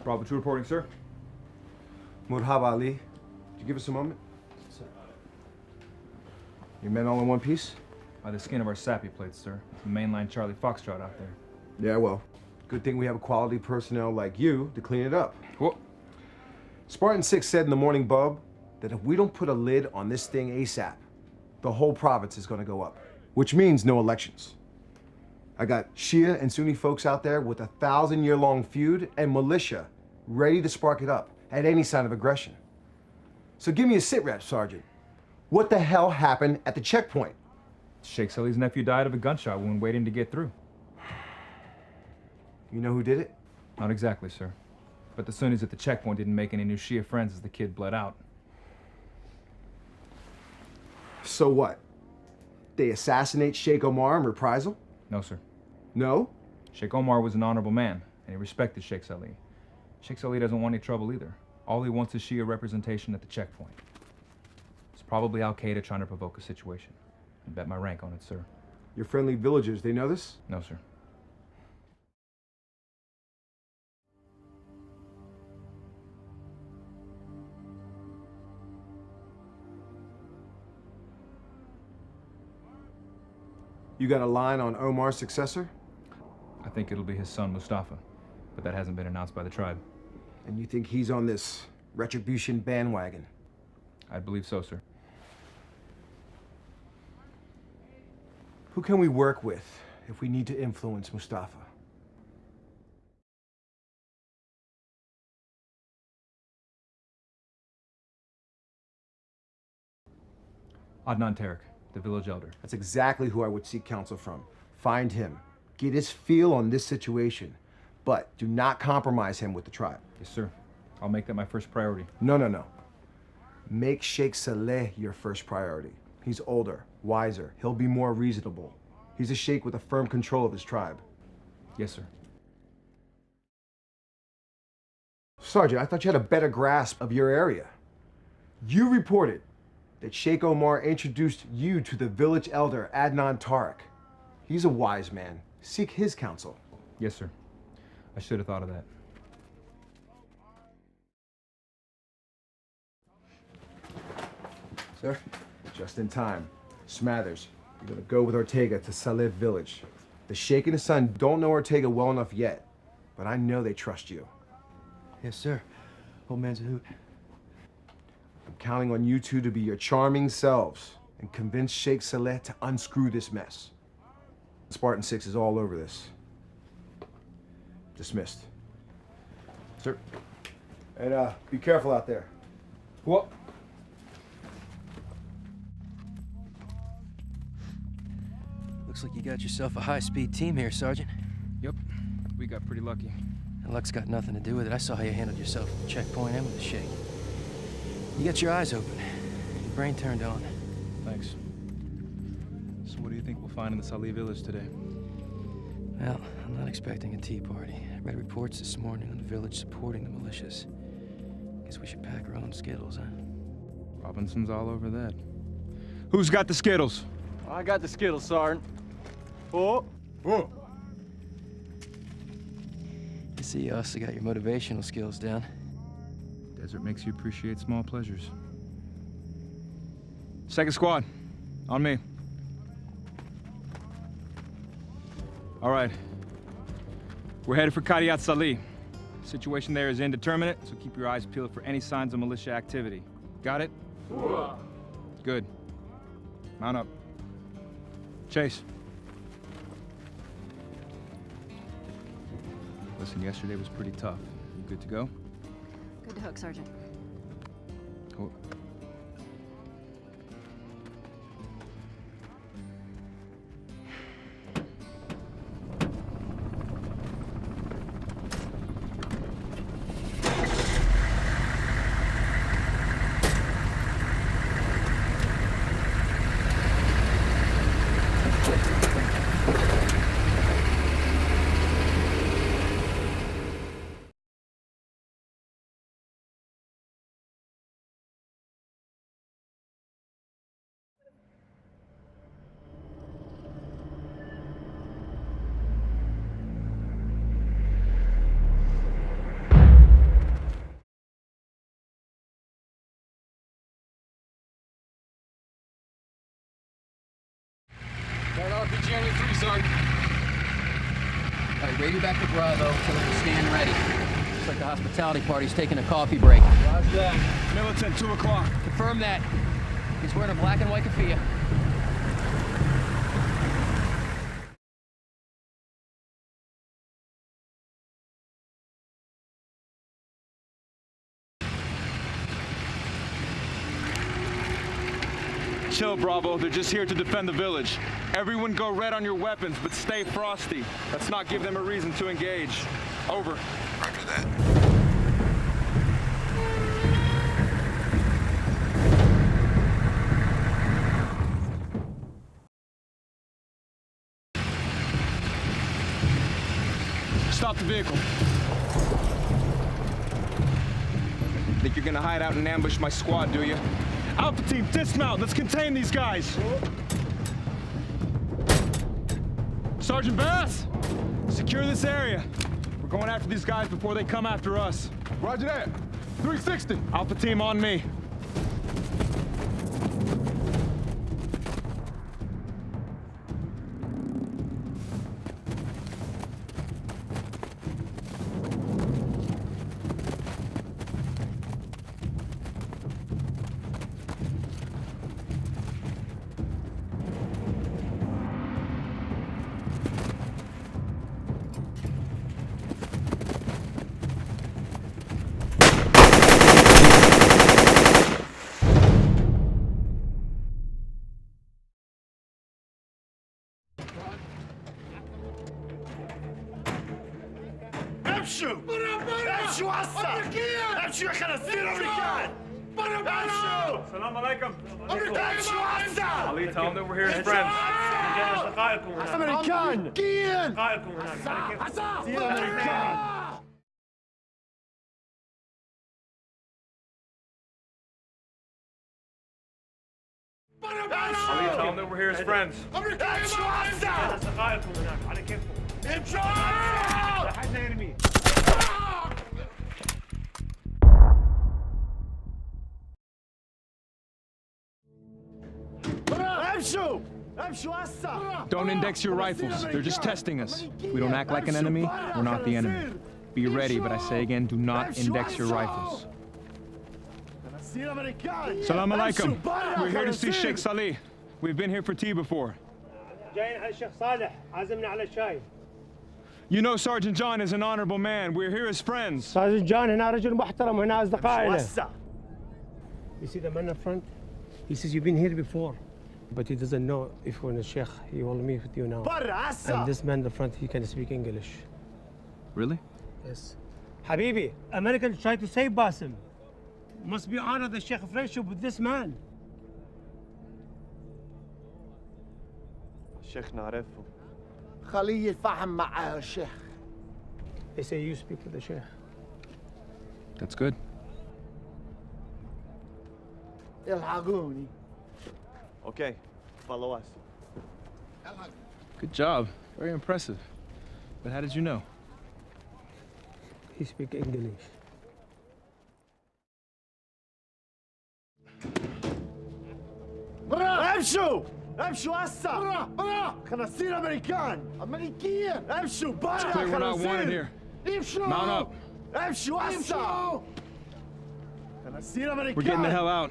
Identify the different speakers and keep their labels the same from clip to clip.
Speaker 1: Bravo 2 reporting, sir.
Speaker 2: Murhab Ali, could you give us a moment?
Speaker 1: Sir.
Speaker 2: Your men all in one piece?
Speaker 1: By the skin of our sappy plates, sir. It's the mainline Charlie Foxtrot out there.
Speaker 2: Yeah, well, good thing we have quality personnel like you to clean it up.
Speaker 1: What?
Speaker 2: Spartan 6 said in the morning bub that if we don't put a lid on this thing ASAP, the whole province is going to go up, which means no elections. I got Shia and Sunni folks out there with a 1,000-year-long feud and militia ready to spark it up at any sign of aggression. So give me a sit rep, Sergeant. What the hell happened at the checkpoint?
Speaker 1: Sheikh Salih's nephew died of a gunshot wound waiting to get through.
Speaker 2: You know who did it?
Speaker 1: Not exactly, sir. But the Sunnis at the checkpoint didn't make any new Shia friends as the kid bled out.
Speaker 2: So what? They assassinate Sheikh Omar in reprisal?
Speaker 1: No, sir.
Speaker 2: No?
Speaker 1: Sheikh Omar was an honorable man, and he respected Sheikh Salih. Sheikh Salih doesn't want any trouble either. All he wants is Shia representation at the checkpoint. It's probably Al-Qaeda trying to provoke a situation. I bet my rank on it, sir.
Speaker 2: Your friendly villagers, they know this?
Speaker 1: No, sir.
Speaker 2: You got a line on Omar's successor?
Speaker 1: I think it'll be his son, Mustafa, but that hasn't been announced by the tribe.
Speaker 2: And you think he's on this retribution bandwagon?
Speaker 1: I believe so, sir.
Speaker 2: Who can we work with if we need to influence Mustafa?
Speaker 1: Adnan Tarek, the village elder.
Speaker 2: That's exactly who I would seek counsel from. Find him. Get his feel on this situation. But do not compromise him with the tribe.
Speaker 1: Yes, sir. I'll make that my first priority.
Speaker 2: No. Make Sheikh Saleh your first priority. He's older, wiser. He'll be more reasonable. He's a sheikh with a firm control of his tribe.
Speaker 1: Yes, sir.
Speaker 2: Sergeant, I thought you had a better grasp of your area. You reported that Sheikh Omar introduced you to the village elder, Adnan Tarek. He's a wise man. Seek his counsel.
Speaker 1: Yes, sir. I should have thought of that.
Speaker 2: Sir? Just in time. Smathers, you're gonna go with Ortega to Saleh village. The sheikh and his son don't know Ortega well enough yet, but I know they trust you.
Speaker 3: Yes, sir. Old man's a hoot.
Speaker 2: I'm counting on you two to be your charming selves and convince Sheikh Saleh to unscrew this mess. Spartan 6 is all over this. Dismissed.
Speaker 1: Sir.
Speaker 2: And be careful out there.
Speaker 1: What?
Speaker 3: Looks like you got yourself a high-speed team here, Sergeant.
Speaker 1: Yep. We got pretty lucky.
Speaker 3: And luck's got nothing to do with it. I saw how you handled yourself at the checkpoint and with the shake. You got your eyes open. Your brain turned on.
Speaker 1: Thanks. So what do you think we'll find in the Salih village today?
Speaker 3: Well, I'm not expecting a tea party. I read reports this morning on the village supporting the militias. Guess we should pack our own Skittles, huh?
Speaker 1: Robinson's all over that. Who's got the Skittles?
Speaker 4: I got the Skittles, Sergeant. Oh.
Speaker 1: Whoa.
Speaker 3: I see you also got your motivational skills down.
Speaker 1: Desert makes you appreciate small pleasures. Second squad, on me. All right. We're headed for Qadiyat Salih. Situation there is indeterminate, so keep your eyes peeled for any signs of militia activity. Got it? Good. Mount up. Chase. Listen, yesterday was pretty tough. You good to go?
Speaker 5: Good to hook, Sergeant.
Speaker 1: Cool.
Speaker 3: Radio back to Bravo. Tell her to stand ready. Looks like the hospitality party's taking a coffee break.
Speaker 4: Roger that.
Speaker 1: Militant, 2 o'clock.
Speaker 3: Confirm that. He's wearing a black and white keffiyeh.
Speaker 1: Chill, Bravo. They're just here to defend the village. Everyone go red on your weapons, but stay frosty. Let's not give them a reason to engage. Over.
Speaker 6: Roger that.
Speaker 1: Stop the vehicle. Think you're gonna hide out and ambush my squad, do you? Alpha team, dismount! Let's contain these guys! Sergeant Bass! Secure this area. We're going after these guys before they come after us.
Speaker 2: Roger that. 360.
Speaker 1: Alpha team on me.
Speaker 7: امشوا امشوا هسه امشوا يا خنازير امريكان امشوا
Speaker 1: Salam alaikum.
Speaker 7: امشوا هسه
Speaker 1: Ali, tell them that we're here as friends.
Speaker 7: امريكان زير امريكان
Speaker 1: Ali, tell them that we're here as friends.
Speaker 7: امشوا هسه امشوا امشوا امشوا هسه
Speaker 1: Don't index your rifles. They're just testing us. If we don't act like an enemy, we're not the enemy. Be ready, but I say again, do not index your rifles.
Speaker 7: زير امريكان
Speaker 1: Salam alaikum. We're here to see Sheikh Salih. We've been here for tea before.
Speaker 8: جايين على الشيخ صالح عازمنا على شاي.
Speaker 1: You know Sergeant John is an honorable man. We're here as friends.
Speaker 8: استاذ جان هنا رجل محترم وهنا اصدقائنا.
Speaker 7: هسه
Speaker 8: You see the man in front? He says you've been here before, but he doesn't know if we're in a sheikh. He will meet with you now.
Speaker 7: برا
Speaker 8: And
Speaker 7: هسه
Speaker 8: this man in the front, he can speak English.
Speaker 1: Really?
Speaker 8: Yes. Habibi, Americans try to save Basim. Must be honor the sheikh friendship with this man.
Speaker 4: الشيخ نعرفه.
Speaker 7: خليه يتفاهم مع الشيخ
Speaker 8: They say you speak with the sheikh.
Speaker 1: That's good.
Speaker 7: الحقوني
Speaker 4: Okay, follow us.
Speaker 1: Good job. Very impressive. But how did you know?
Speaker 8: He speak English.
Speaker 7: برا امشوا امشوا هسه برا خنازير امريكان امريكيين امشوا برا
Speaker 1: It's clear we're not wanted here.
Speaker 7: امشوا
Speaker 1: Mount up.
Speaker 7: امشوا هسه خنازير امريكان
Speaker 1: We're getting the hell out.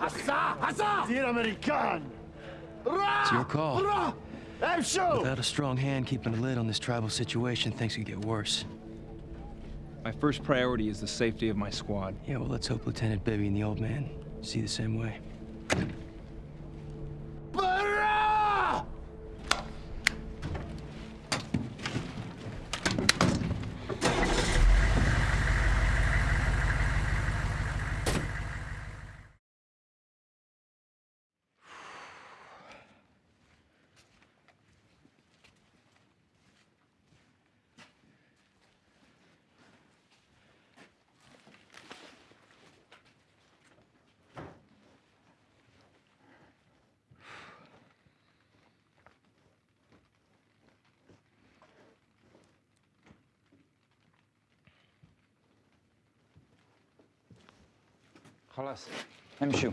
Speaker 7: هسه هسه خنازير امريكان
Speaker 3: It's your call.
Speaker 7: برا امشوا
Speaker 3: Without a strong hand keeping a lid on this tribal situation, things could get worse.
Speaker 1: My first priority is the safety of my squad.
Speaker 3: Yeah, well, let's hope Lieutenant Bibby and the old man see the same way.
Speaker 7: برا
Speaker 9: خلاص امشوا.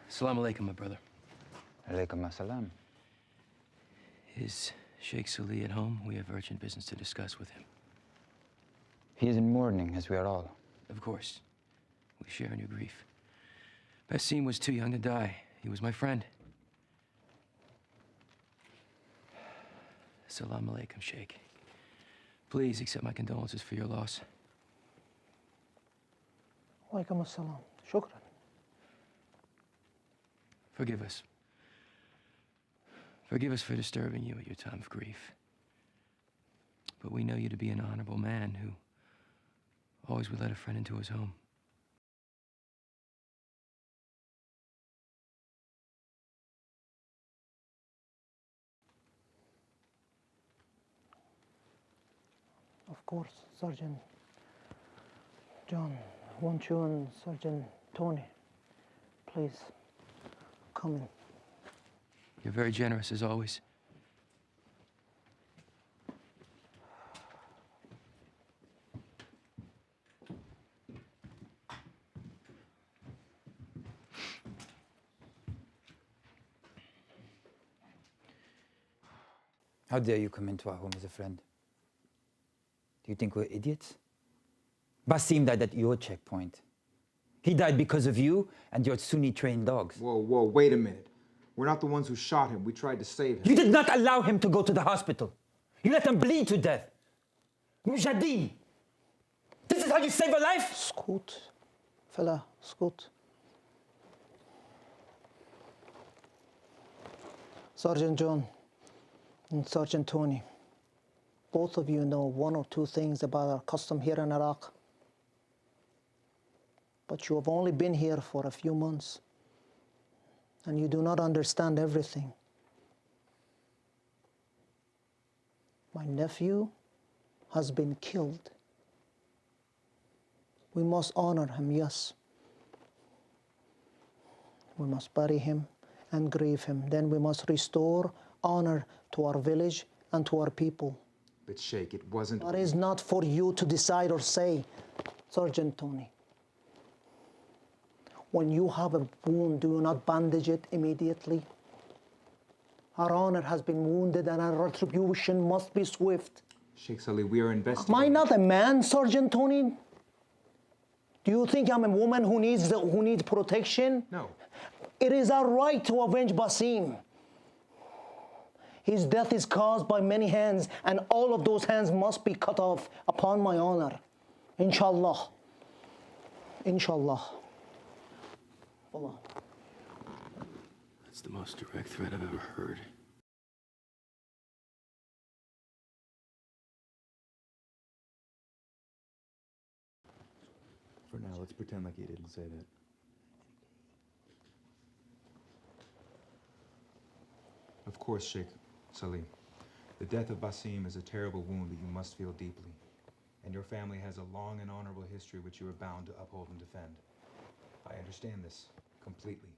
Speaker 3: Assalamu alaikum, my brother.
Speaker 9: عليكم السلام.
Speaker 3: Is Sheikh Salih at home? We have urgent business to discuss with him.
Speaker 6: He is in mourning, as we are all.
Speaker 3: Of course. We share in your grief. Basim was too young to die. He was my friend. Salam alaikum, Sheikh. Please accept my condolences for your loss.
Speaker 8: Walaikum assalam. Shukran.
Speaker 3: Forgive us. Forgive us for disturbing you at your time of grief. But we know you to be an honorable man who always would let a friend into his home.
Speaker 8: Of course, Sergeant John, won't you and Sergeant Tony please come in?
Speaker 3: You're very generous, as always.
Speaker 6: How dare you come into our home as a friend? Do you think we're idiots? Basim died at your checkpoint. He died because of you and your Sunni-trained dogs.
Speaker 2: Whoa, wait a minute. We're not the ones who shot him. We tried to save him.
Speaker 6: You did not allow him to go to the hospital. You let him bleed to death. Mujahideen! This is how you save a life?
Speaker 8: Scoot, fella, scoot. Sergeant John and Sergeant Tony, both of you know one or two things about our custom here in Iraq. But you have only been here for a few months, and you do not understand everything. My nephew has been killed. We must honor him, yes. We must bury him and grieve him. Then we must restore honor to our village and to our people.
Speaker 2: But Sheikh, it wasn't...
Speaker 8: That is not for you to decide or say, Sergeant Tony. When you have a wound, do you not bandage it immediately? Our honor has been wounded and our retribution must be swift.
Speaker 2: Sheikh Salih, we are investigating...
Speaker 8: Am I not a man, Sergeant Tony? Do you think I'm a woman who needs protection?
Speaker 2: No.
Speaker 8: It is our right to avenge Basim. His death is caused by many hands, and all of those hands must be cut off upon my honor. Inshallah. Inshallah. Allah.
Speaker 3: That's the most direct threat I've ever heard.
Speaker 2: For now, let's pretend like he didn't say that. Of course, Sheikh Salih. The death of Basim is a terrible wound that you must feel deeply. And your family has a long and honorable history which you are bound to uphold and defend. I understand this completely.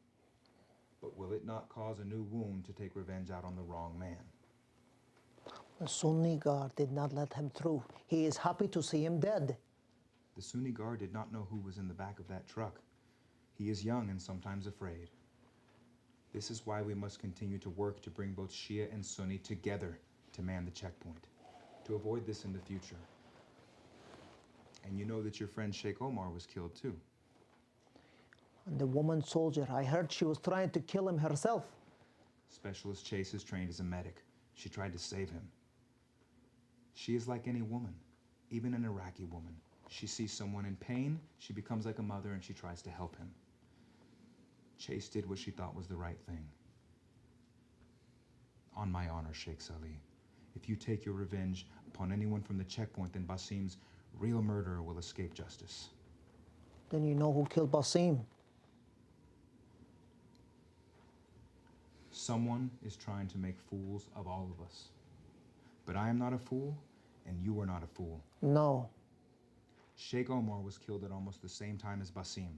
Speaker 2: But will it not cause a new wound to take revenge out on the wrong man?
Speaker 8: The Sunni guard did not let him through. He is happy to see him dead.
Speaker 2: The Sunni guard did not know who was in the back of that truck. He is young and sometimes afraid. This is why we must continue to work to bring both Shia and Sunni together to man the checkpoint, to avoid this in the future. And you know that your friend Sheikh Omar was killed too.
Speaker 8: And the woman soldier, I heard she was trying to kill him herself.
Speaker 2: Specialist Chase is trained as a medic. She tried to save him. She is like any woman, even an Iraqi woman. She sees someone in pain, she becomes like a mother, and she tries to help him. Chase did what she thought was the right thing. On my honor, Sheikh Salih, if you take your revenge upon anyone from the checkpoint, then Basim's real murderer will escape justice.
Speaker 8: Then you know who killed Basim.
Speaker 2: Someone is trying to make fools of all of us. But I am not a fool, and you are not a fool.
Speaker 8: No.
Speaker 2: Sheikh Omar was killed at almost the same time as Basim,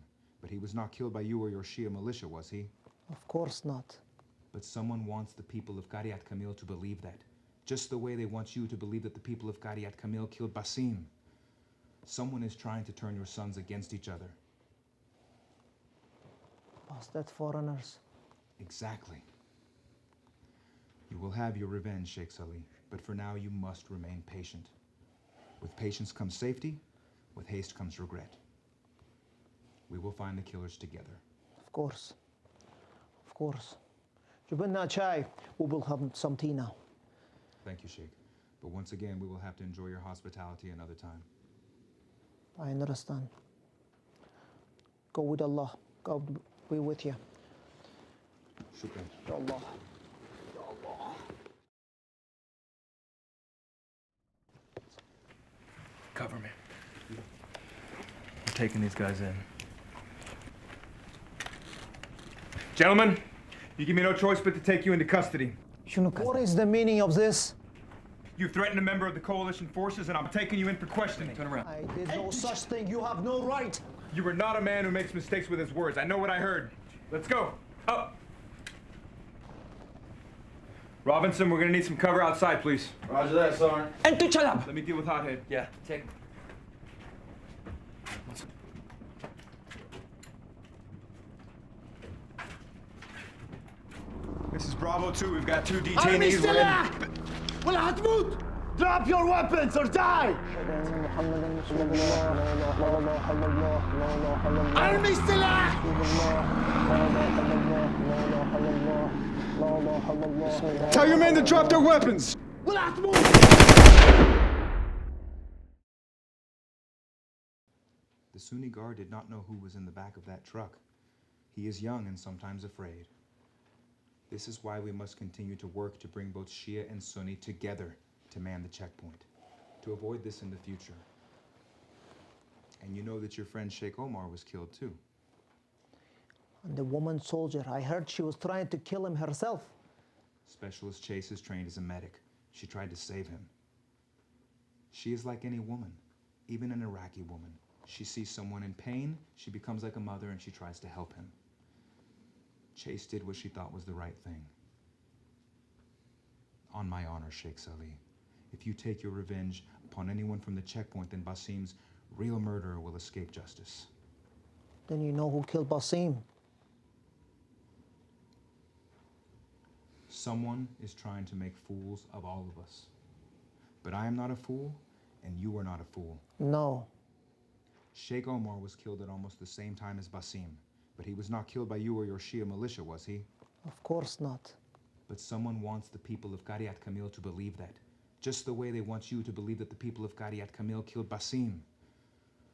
Speaker 2: but he was not killed by you or your Shia militia, was he?
Speaker 8: Of course not.
Speaker 2: But someone wants the people of Qariat Kamil to believe that, just the way they want you to believe that the people of Qariat Kamil killed Basim. Someone is trying to turn your sons against each other.
Speaker 8: Bastard foreigners.
Speaker 2: Exactly. You will have your revenge, Sheikh Salih.
Speaker 1: But for now, you must remain patient. With patience comes safety. With haste comes regret. We will find the killers together.
Speaker 8: Of course. Of course. Jibinna chai. We will have some tea now.
Speaker 1: Thank you, Sheikh. But once again, we will have to enjoy your hospitality another time.
Speaker 8: I understand. Go with Allah. God be with you.
Speaker 1: Shukran.
Speaker 8: Ya Allah.
Speaker 1: Cover me. I'm taking these guys in. Gentlemen, you give me no choice but to take you into custody.
Speaker 8: What is the meaning of this?
Speaker 1: You threatened a member of the coalition forces, and I'm taking you in for questioning. Turn around.
Speaker 8: I did no such thing. You have no right.
Speaker 1: You are not a man who makes mistakes with his words. I know what I heard. Let's go. Up. Robinson, we're gonna need some cover outside, please.
Speaker 7: Roger that, Sergeant.
Speaker 3: And to chalab.
Speaker 1: Let me deal with Hothead.
Speaker 3: Yeah, take.
Speaker 1: This is Bravo 2. We've got two
Speaker 7: Army
Speaker 1: detainees. We're
Speaker 7: سلاح! ولا هتموت! Drop your weapons or die! Army سلاح!
Speaker 2: Tell your men to drop their weapons!
Speaker 7: ولا هتموت!
Speaker 1: The Sunni guard did not know who was in the back of that truck. He is young and sometimes afraid. This is why we must continue to work to bring both Shia and Sunni together to man the checkpoint, to avoid this in the future. And you know that your friend Sheikh Omar was killed too.
Speaker 8: And the woman soldier, I heard she was trying to kill him herself.
Speaker 1: Specialist Chase is trained as a medic. She tried to save him. She is like any woman, even an Iraqi woman. She sees someone in pain, she becomes like a mother, and she tries to help him. Chase did what she thought was the right thing. On my honor, Sheikh Salih, if you take your revenge upon anyone from the checkpoint, then Basim's real murderer will escape justice.
Speaker 8: Then you know who killed Basim.
Speaker 1: Someone is trying to make fools of all of us. But I am not a fool, and you are not a fool.
Speaker 8: No.
Speaker 1: Sheikh Omar was killed at almost the same time as Basim, but he was not killed by you or your Shia militia, was he?
Speaker 8: Of course not.
Speaker 1: But someone wants the people of Qariat Kamil to believe that, just the way they want you to believe that the people of Qariat Kamil killed Basim.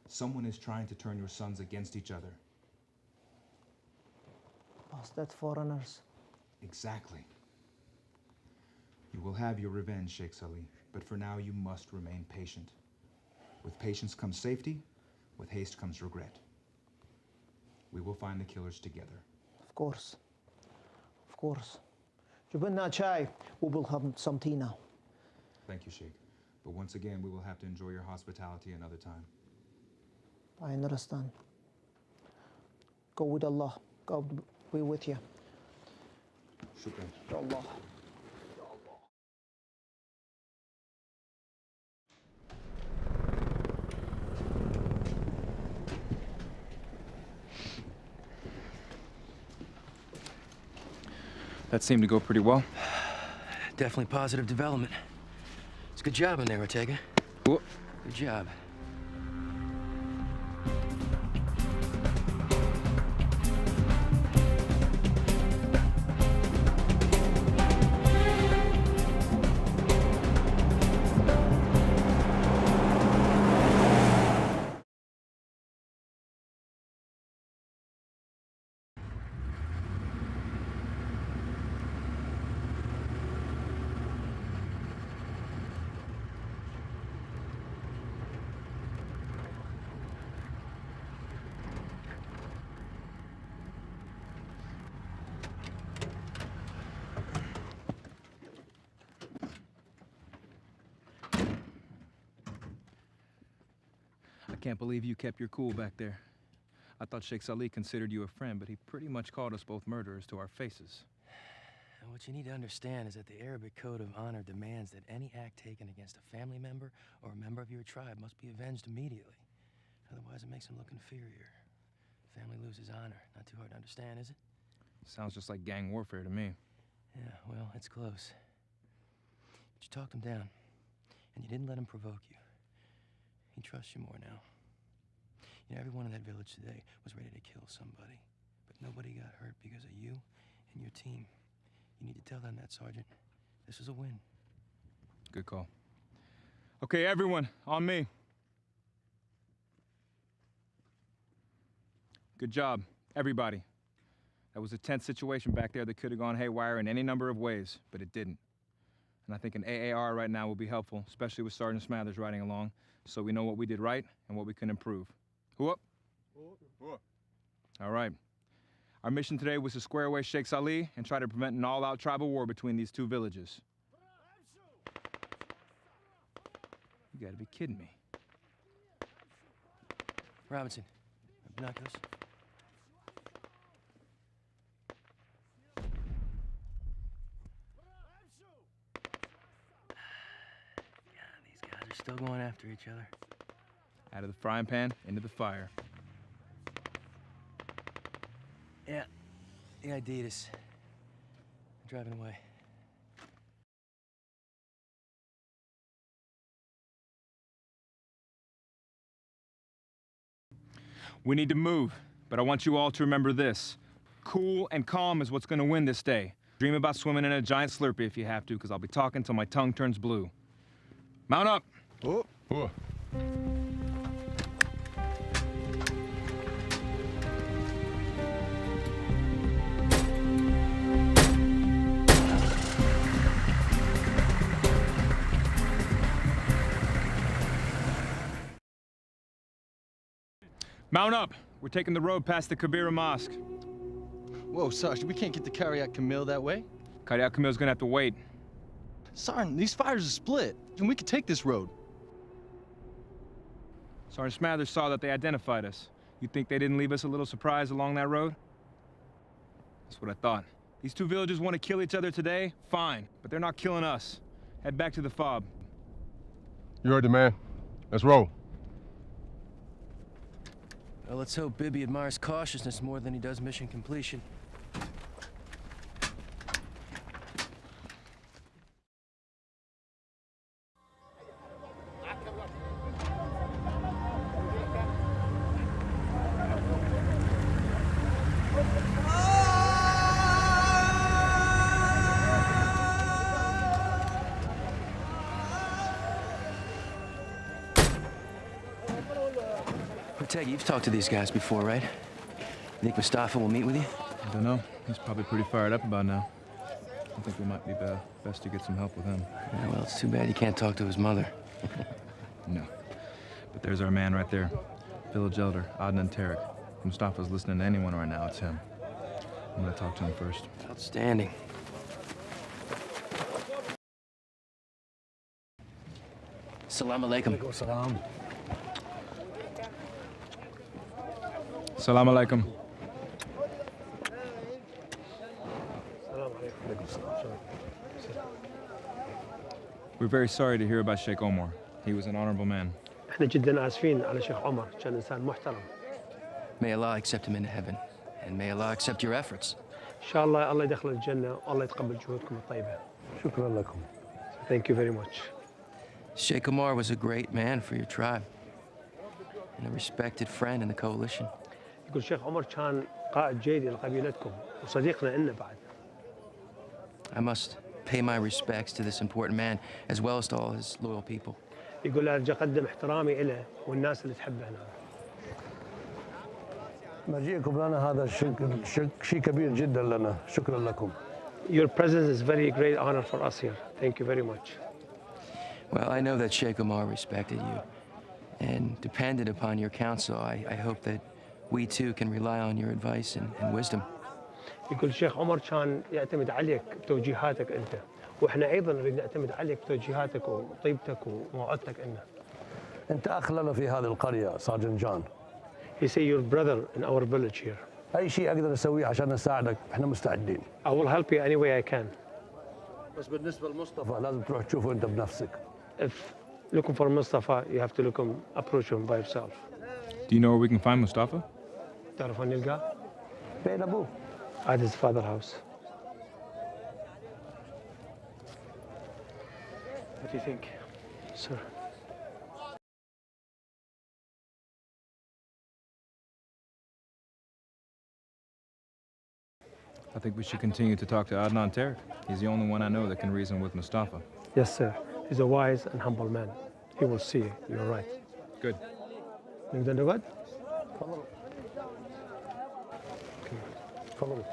Speaker 1: Someone is trying to turn your sons against each other.
Speaker 8: Was that foreigners?
Speaker 1: Exactly. You will have your revenge, Sheikh Salih, but for now you must remain patient. With patience comes safety, with haste comes regret. We will find the killers together.
Speaker 8: Of course. Of course. Jibinna chai. We will have some tea now.
Speaker 1: Thank you, Sheikh. But once again, we will have to enjoy your hospitality another time.
Speaker 8: I understand. Go with Allah. God be with you.
Speaker 1: Shukran.
Speaker 8: Ya Allah.
Speaker 1: That seemed to go pretty well.
Speaker 3: Definitely positive development. It's a good job in there, Ortega.
Speaker 1: Whoa.
Speaker 3: Good job.
Speaker 1: I can't believe you kept your cool back there. I thought Sheikh Salih considered you a friend, but he pretty much called us both murderers to our faces.
Speaker 3: And what you need to understand is that the Arabic Code of Honor demands that any act taken against a family member or a member of your tribe must be avenged immediately. Otherwise, it makes him look inferior. Family loses honor. Not too hard to understand, is it?
Speaker 1: Sounds just like gang warfare to me.
Speaker 3: Yeah, well, it's close. But you talked him down, and you didn't let him provoke you. He trusts you more now. You know, everyone in that village today was ready to kill somebody, but nobody got hurt because of you and your team. You need to tell them that, Sergeant. This is a win.
Speaker 1: Good call. Okay, everyone, on me. Good job, everybody. That was a tense situation back there that could have gone haywire in any number of ways, but it didn't. And I think an AAR right now will be helpful, especially with Sergeant Smathers riding along, so we know what we did right and what we can improve. Who up? All right. Our mission today was to square away Sheikh Salih and try to prevent an all-out tribal war between these two villages. You gotta be kidding me.
Speaker 3: Robinson, binoculars. These guys are still going after each other.
Speaker 1: Out of the frying pan, into the fire.
Speaker 3: Yeah, the Adidas. Driving away.
Speaker 1: We need to move, but I want you all to remember this. Cool and calm is what's gonna win this day. Dream about swimming in a giant Slurpee if you have to, because I'll be talking till my tongue turns blue. Mount up!
Speaker 2: Oh. Oh.
Speaker 1: Mount up! We're taking the road past the Kabira Mosque.
Speaker 9: Whoa, Sarge, we can't get to Karyat Camille that way.
Speaker 1: Karyat Camille's gonna have to wait.
Speaker 9: Sergeant, these fires are split, and we could take this road.
Speaker 1: Sergeant Smathers saw that they identified us. You think they didn't leave us a little surprise along that road? That's what I thought. These two villages want to kill each other today? Fine, but they're not killing us. Head back to the fob.
Speaker 10: You heard the man. Let's roll.
Speaker 3: Well, let's hope Bibby admires cautiousness more than he does mission completion. Teg, you've talked to these guys before, right? You think Mustafa will meet with you?
Speaker 1: I don't know. He's probably pretty fired up about now. I think we might be best to get some help with him.
Speaker 3: Yeah, well, it's too bad you can't talk to his mother.
Speaker 1: No. But there's our man right there. Village elder, Adnan Tarek. If Mustafa's listening to anyone right now, it's him. I'm gonna talk to him first.
Speaker 3: Outstanding. Salam alaikum.
Speaker 7: Salam.
Speaker 1: Salam alaikum. We're very sorry to hear about Sheikh Omar. He was an honorable man.
Speaker 11: احنا جدا اسفين على شيخ عمر، كان انسان محترم.
Speaker 3: May Allah accept him into heaven, and may Allah accept your efforts.
Speaker 11: ان شاء الله الله يدخل الجنة والله يتقبل جهودكم الطيبة.
Speaker 7: شكرا لكم.
Speaker 11: Thank you very much.
Speaker 3: Sheikh Omar was a great man for your tribe, and a respected friend in the coalition.
Speaker 11: يقول شيخ عمر كان قائد جيد لقبيلتكم وصديقنا إلنا بعد.
Speaker 3: I must pay my respects to this important man, as well as to all his loyal people.
Speaker 11: يقول أرجو أقدم احترامي إله والناس اللي تحبه هنا.
Speaker 7: مجيئكم لنا هذا شيء كبير جدا لنا. شكرا لكم.
Speaker 11: Your presence is very great honor for us here. Thank you very much.
Speaker 3: Well, I know that Sheikh Omar respected you and depended upon your counsel. I hope that we too can rely on your advice and wisdom.
Speaker 11: يقول الشيخ عمر كان يعتمد عليك بتوجيهاتك أنت، وإحنا أيضا نريد نعتمد عليك بتوجيهاتك وطيبتك وموعظتك لنا.
Speaker 7: أنت أخ لنا في هذه القرية ساجن جان.
Speaker 11: He say your brother in our village here.
Speaker 7: أي شيء أقدر أسويه عشان نساعدك إحنا مستعدين.
Speaker 11: I will help you any way I can.
Speaker 7: بس بالنسبة لمصطفى لازم تروح تشوفه أنت بنفسك.
Speaker 11: If looking for Mustafa, you have to approach him by yourself.
Speaker 1: Do you know where we can find Mustafa?
Speaker 11: تعرف وين نلقاه؟
Speaker 7: بين أبوه.
Speaker 11: At his father's house. What do you think, sir?
Speaker 1: I think we should continue to talk to Adnan Tariq. He's the only one I know that can reason with Mustafa.
Speaker 11: Yes, sir. He's a wise and humble man. He will see you. You're right.
Speaker 1: Good.
Speaker 11: نقدر نقعد؟ تفضل. تفضل.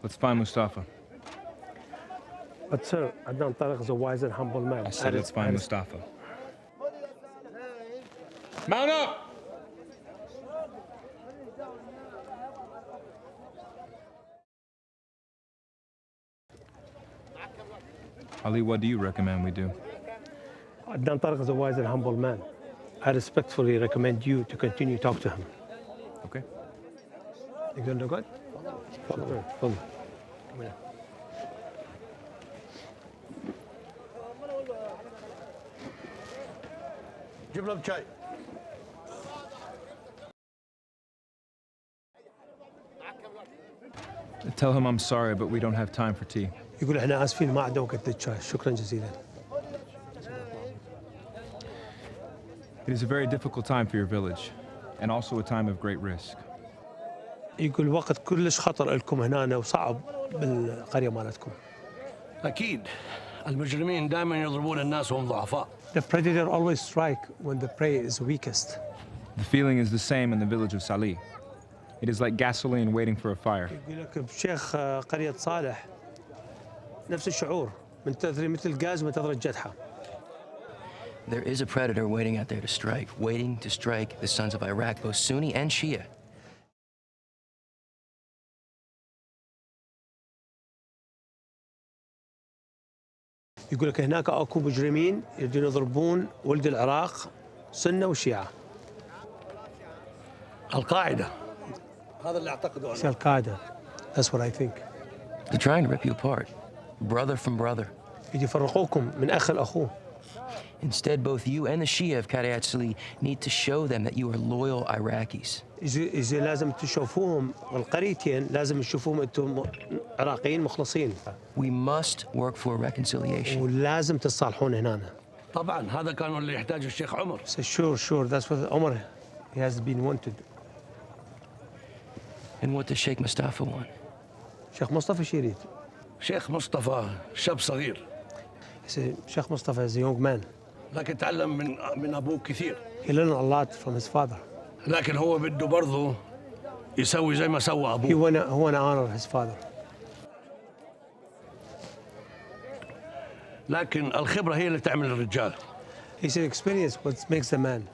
Speaker 1: Let's find Mustafa.
Speaker 11: But sir, Adnan Tariq is a wise and humble man.
Speaker 1: I said let's find Mustafa. Mount up! Ali, what do you recommend we do?
Speaker 11: Adnan Tariq is a wise and humble man. I respectfully recommend you to continue to talk to him.
Speaker 1: Okay.
Speaker 11: نقدر نقعد؟ تفضل. تفضل.
Speaker 7: جيب لهم شاي.
Speaker 1: Tell him I'm sorry, but we don't have time for tea.
Speaker 11: يقول احنا اسفين ما عندنا وقت للشاي. شكرا جزيلا.
Speaker 1: It is a very difficult time for your village, and also a time of great risk.
Speaker 11: يقول وقت كلش خطر لكم هنا وصعب بالقرية مالتكم.
Speaker 12: أكيد المجرمين دائما يضربون الناس وهم ضعفاء.
Speaker 11: The predator always strike when the prey is weakest.
Speaker 1: The feeling is the same in the village of Salih. It is like gasoline waiting for a fire.
Speaker 11: يقول لك بشيخ قرية صالح نفس الشعور منتظر مثل الغاز منتظر الجدحة.
Speaker 3: There is a predator waiting out there to strike, waiting to strike the sons of Iraq, both Sunni and Shia.
Speaker 11: يقول لك هناك اكو مجرمين يريدون يضربون ولد العراق سنة وشيعة.
Speaker 12: القاعدة هذا اللي أعتقده أنا.
Speaker 11: القاعدة. That's what I think.
Speaker 3: They're trying to rip you apart, brother from brother.
Speaker 11: يفرقوكم من أخ لأخوه.
Speaker 3: Instead, both you and the Shia of Qadiat Salih need to show them that you are loyal Iraqis.
Speaker 11: إذا لازم تشوفوهم والقريتين لازم تشوفوهم أنتم عراقيين مخلصين.
Speaker 3: We must work for reconciliation.
Speaker 11: ولازم تصالحون هنا.
Speaker 12: طبعا هذا كان اللي يحتاجه الشيخ عمر.
Speaker 11: So sure, that's what Omar he has been wanted.
Speaker 3: And what does Sheikh Mustafa want?
Speaker 11: شيخ مصطفى شو يريد؟
Speaker 12: شيخ مصطفى شاب صغير.
Speaker 11: Sheikh Mustafa is a young man.
Speaker 12: لكن تعلم من أبوه كثير.
Speaker 11: He learned a lot from his father.
Speaker 12: لكن هو بده برضه يسوي زي ما سوى أبوه.
Speaker 11: He wanna honor his father.
Speaker 12: لكن الخبرة هي اللي تعمل الرجال.
Speaker 11: He said experience what makes the man.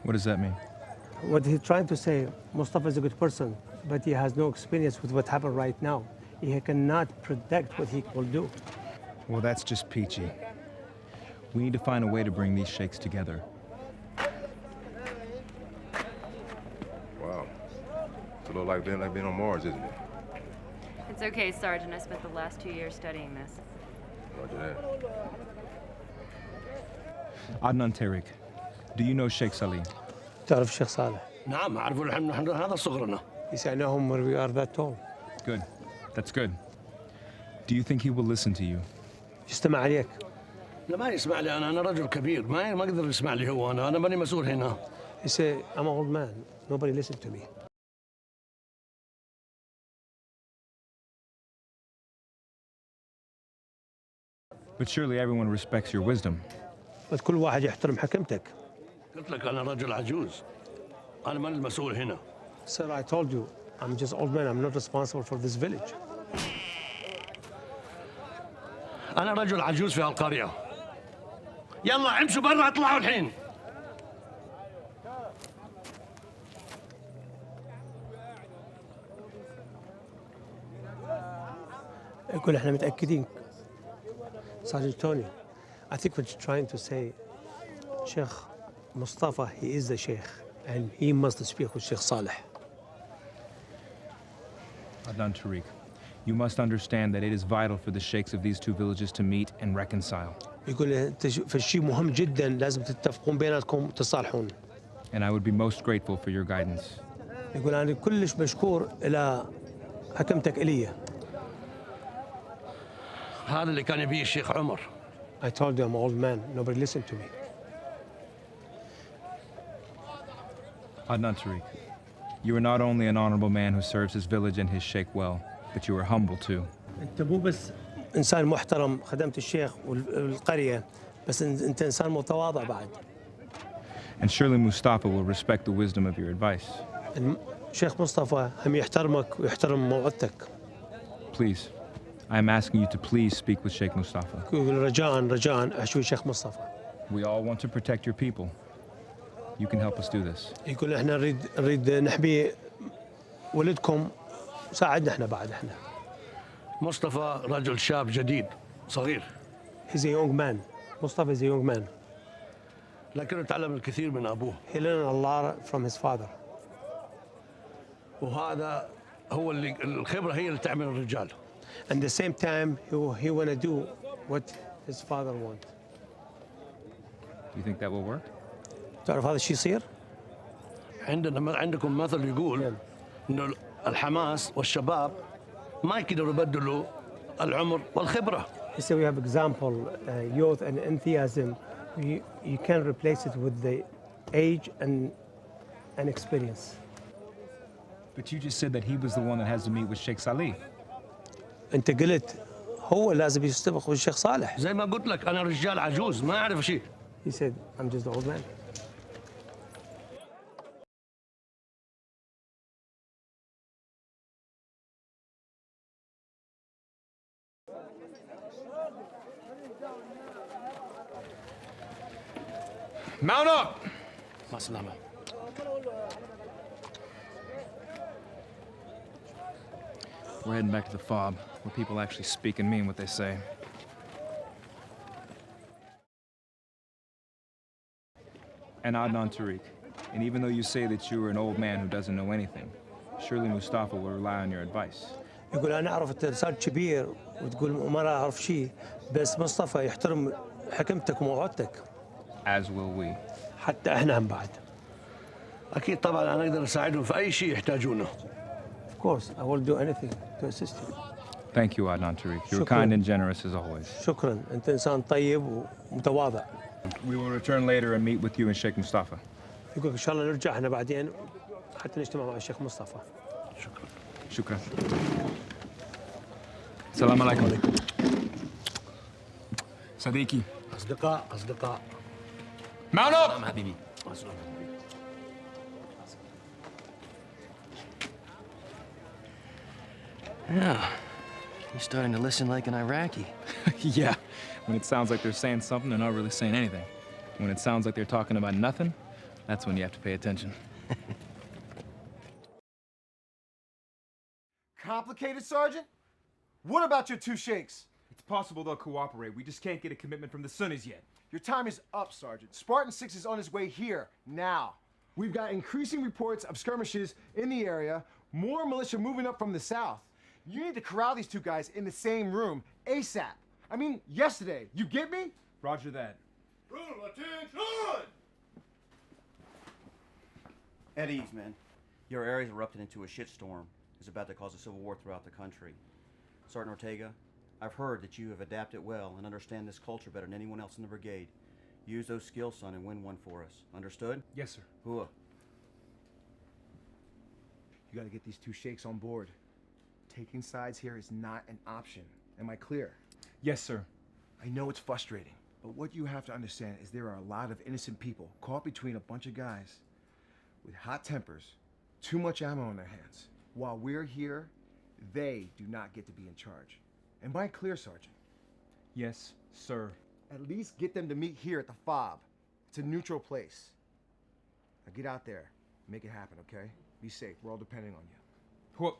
Speaker 1: What does that mean?
Speaker 11: What he's trying to say, Mustafa is a good person, but he has no experience with what happened right now. He cannot predict what he will do.
Speaker 1: Well, that's just peachy. We need to find a way to bring these sheikhs together.
Speaker 10: Wow. It's a little like being on Mars, isn't it?
Speaker 5: It's okay, Sergeant. I spent the last 2 years studying this.
Speaker 10: Roger that.
Speaker 1: Adnan Tariq, do you know Sheikh Salih?
Speaker 11: تعرف الشيخ صالح؟
Speaker 12: نعم أعرفه نحن هذا صغرنا.
Speaker 11: Yes, I know him when we are that tall.
Speaker 1: Good. That's good. Do you think he will listen to you?
Speaker 11: يستمع عليك.
Speaker 12: لا ما يسمع لي أنا رجل كبير ما أقدر يسمع لي هو أنا ماني مسؤول هنا.
Speaker 11: He said, I'm an old man. Nobody listened to me.
Speaker 1: But surely everyone respects your wisdom.
Speaker 11: بس كل واحد يحترم حكمتك.
Speaker 12: قلت لك أنا رجل عجوز. أنا ماني المسؤول هنا.
Speaker 11: Sir, I told you, I'm just old man. I'm not responsible for this village.
Speaker 12: أنا رجل عجوز في هالقرية. يلا امشوا برا اطلعوا الحين.
Speaker 11: يقول احنا متأكدين. Sergeant Tony, I think what you're trying to say, Sheikh Mustafa, he is the Sheikh, and he must speak with Sheikh Saleh.
Speaker 1: Adnan Tariq, You must understand that it is vital for the sheikhs of these two villages to meet and reconcile.
Speaker 11: يقول فالشيء مهم جدا لازم تتفقون بيناتكم وتصالحون.
Speaker 1: And I would be most grateful for your guidance.
Speaker 11: يقول أنا كلش مشكور إلى حكمتك إلي.
Speaker 12: هذا اللي كان يبيه الشيخ عمر.
Speaker 11: I told you I'm an old man. Nobody listened to me.
Speaker 1: Adnan Tariq, you are not only an honorable man who serves his village and his sheikh well, but you are humble too.
Speaker 11: أنت مو بس إنسان محترم خدمت الشيخ والقرية، بس أنت إنسان متواضع بعد.
Speaker 1: And surely Mustafa will respect the wisdom of your advice.
Speaker 11: الشيخ مصطفى هم يحترمك ويحترم موعظتك.
Speaker 1: Please, I am asking you to please speak with Sheikh Mustafa.
Speaker 11: يقول رجاء أشوي شيخ مصطفى.
Speaker 1: We all want to protect your people. You can help us do this.
Speaker 11: يقول إحنا نريد نحمي ولدكم، ساعدنا إحنا بعد إحنا.
Speaker 12: مصطفى رجل شاب جديد صغير.
Speaker 11: He's a young man. مصطفى is a young man.
Speaker 12: لكنه تعلم الكثير من أبوه.
Speaker 11: He learned a lot from his father.
Speaker 12: وهذا هو اللي الخبرة هي اللي تعمل الرجال.
Speaker 11: And at the same time he want to do what his father want.
Speaker 1: Do you think that will work?
Speaker 11: تعرف هذا الشيء يصير؟
Speaker 12: عندكم مثل يقول إنه الحماس والشباب ما يقدروا يبدلوا العمر والخبرة.
Speaker 11: He said we have example, youth and enthusiasm. You can't replace it with the age and experience.
Speaker 1: But you just said that he was the one that has to meet with Sheikh Salih.
Speaker 11: أنت قلت هو لازم يستبق بالشيخ صالح.
Speaker 12: زي ما قلت لك أنا رجال عجوز ما أعرف شيء.
Speaker 11: He said I'm just an old man.
Speaker 1: Mount up!
Speaker 12: مع السلامة.
Speaker 1: We're heading back to the fob, where people actually speak and mean what they say. And Adnan Tariq, and even though you say that you are an old man who doesn't know anything, surely Mustafa will rely on your advice.
Speaker 11: يقول أنا أعرف أنت صار كبير وتقول ما أعرف شيء، بس مصطفى يحترم حكمتك وموعظتك.
Speaker 1: As will we.
Speaker 11: حتى إحنا هم بعد.
Speaker 12: أكيد طبعاً أنا أقدر أساعدهم في أي شيء يحتاجونه.
Speaker 11: Of course, I will do anything to assist you.
Speaker 1: Thank you, Adnan Tariq. You're
Speaker 11: شكراً.
Speaker 1: kind and generous as always.
Speaker 11: شكراً، أنت إنسان طيب ومتواضع.
Speaker 1: We will return later and meet with you and Sheikh Mustafa.
Speaker 11: يقول إن شاء الله نرجع إحنا بعدين حتى نجتمع مع الشيخ مصطفى.
Speaker 1: Shukran. Assalamu alaikum. Sadiqi.
Speaker 12: أصدقاء.
Speaker 1: Mount up!
Speaker 12: حبيبي.
Speaker 3: Yeah, you're starting to listen like an Iraqi.
Speaker 1: Yeah, when it sounds like they're saying something, they're not really saying anything. When it sounds like they're talking about nothing, that's when you have to pay attention.
Speaker 2: Complicated, Sergeant? What about your two sheikhs?
Speaker 1: It's possible they'll cooperate. We just can't get a commitment from the Sunnis yet.
Speaker 2: Your time is up, Sergeant. Spartan 6 is on his way here, now. We've got increasing reports of skirmishes in the area, more militia moving up from the south. You need to corral these two guys in the same room, ASAP. I mean, yesterday. You get me?
Speaker 1: Roger that.
Speaker 13: At ease, man. Your area's erupted into a shitstorm. It's about to cause a civil war throughout the country. Sergeant Ortega, I've heard that you have adapted well and understand this culture better than anyone else in the brigade. Use those skills, son, and win one for us. Understood?
Speaker 1: Yes, sir.
Speaker 13: Hua.
Speaker 2: You gotta get these two sheikhs on board. Taking sides here is not an option. Am I clear?
Speaker 1: Yes, sir.
Speaker 2: I know it's frustrating, but what you have to understand is there are a lot of innocent people caught between a bunch of guys with hot tempers, too much ammo in their hands. While we're here, they do not get to be in charge. Am I clear, Sergeant?
Speaker 1: Yes, sir.
Speaker 2: At least get them to meet here at the FOB. It's a neutral place. Now get out there. Make it happen, okay? Be safe. We're all depending on you.
Speaker 1: What?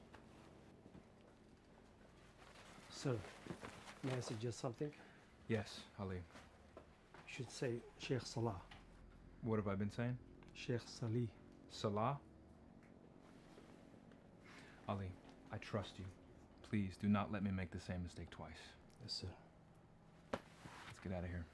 Speaker 11: Sir, may I suggest something?
Speaker 1: Yes, Ali.
Speaker 11: You should say Sheikh Salah.
Speaker 1: What have I been saying?
Speaker 11: Sheikh Salih.
Speaker 1: Salah? Ali, I trust you. Please do not let me make the same mistake twice.
Speaker 3: Yes, sir.
Speaker 1: Let's get out of here.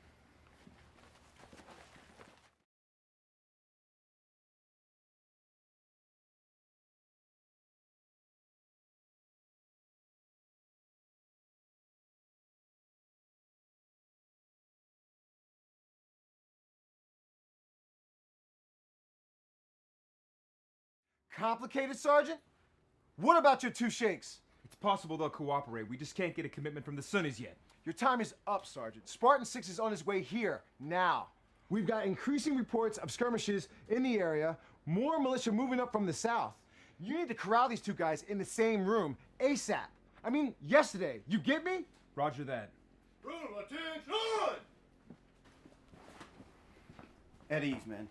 Speaker 2: Complicated, Sergeant? What about your two sheikhs?
Speaker 1: It's possible they'll cooperate. We just can't get a commitment from the Sunnis yet.
Speaker 2: Your time is up, Sergeant. Spartan 6 is on his way here, now. We've got increasing reports of skirmishes in the area, more militia moving up from the south. You need to corral these two guys in the same room, ASAP. I mean, yesterday. You get me?
Speaker 1: Roger that.
Speaker 13: At ease, man.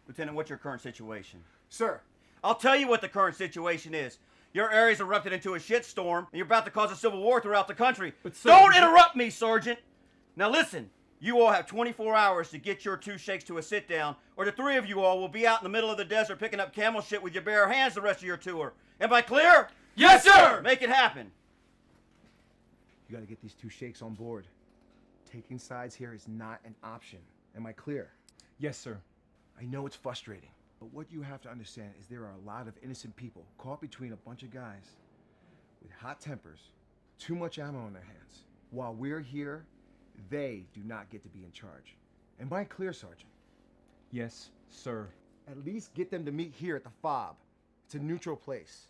Speaker 13: Lieutenant, what's your current situation?
Speaker 2: Sir.
Speaker 13: I'll tell you what the current situation is. Your area's erupted into a shitstorm, and you're about to cause a civil war throughout the country.
Speaker 1: But sir,
Speaker 13: don't interrupt me, Sergeant! Now listen, you all have 24 hours to get your two sheikhs to a sit-down, or the three of you all will be out in the middle of the desert picking up camel shit with your bare hands the rest of your tour. Am I clear?
Speaker 1: Yes, sir!
Speaker 13: Make it happen.
Speaker 2: You gotta get these two sheikhs on board. Taking sides here is not an option. Am I clear?
Speaker 1: Yes, sir.
Speaker 2: I know it's frustrating, but what you have to understand is there are a lot of innocent people caught between a bunch of guys with hot tempers, too much ammo in their hands. While we're here, they do not get to be in charge. Am I clear, Sergeant?
Speaker 1: Yes, sir.
Speaker 2: At least get them to meet here at the FOB. It's a neutral place.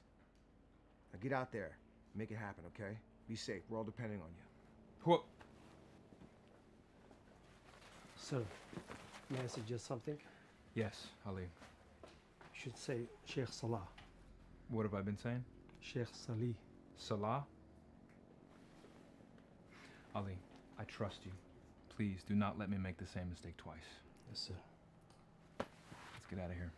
Speaker 2: Now get out there. Make it happen, okay? Be safe. We're all depending on you.
Speaker 1: What?
Speaker 11: Sir, may I suggest something?
Speaker 1: Yes, Ali.
Speaker 11: You should say Sheikh Salah.
Speaker 1: What have I been saying?
Speaker 11: Sheikh Salih.
Speaker 1: Salah? Ali, I trust you. Please do not let me make the same mistake twice.
Speaker 3: Yes, sir.
Speaker 1: Let's get out of here.